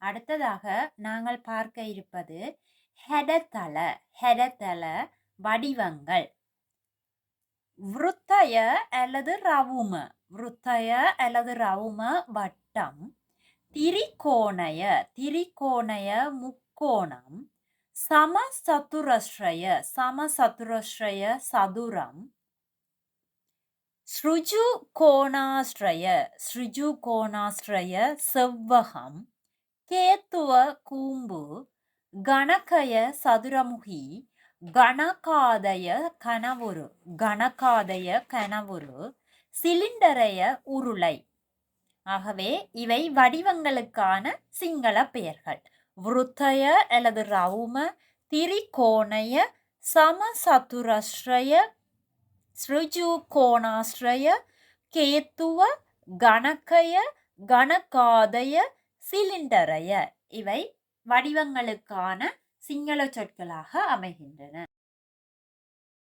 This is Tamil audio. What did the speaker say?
அடுத்ததாக நாங்கள் பார்க்க இருப்பது ஹெடதள. ஹெடதள வடிவங்கள். விருத்தய அல்லது ரவும. விருத்தய அல்லது ரவும வட்டம். திரிகோணய. திரிகோணய முக்கோணம். சமசதுரஸ்ரய. சமசதுரஸ்ரய சதுரம். ஸ்ருஜு கோணாஸ்ரய. ஸ்ருஜு கோணாஸ்ரய செவ்வகம். கேத்துவ கூம்பு. கணகய சதுரமுகி. கணகாதய கனவுரு. கணகாதய கனவுரு. சிலிண்டரைய உருளை. ஆகவே இவை வடிவங்களுக்கான சிங்கள பெயர்கள். விருத்தய அல்லது ரவும, திரிகோணய, சமசதுரஸ்ரய, ஸ்ருஜு கோணாஸ்ரய, கேத்துவ, கணகய, கணகாதய, சிலிண்டரைய இவை வடிவங்களுக்கான சிங்கள சொற்களாக அமைகின்றன.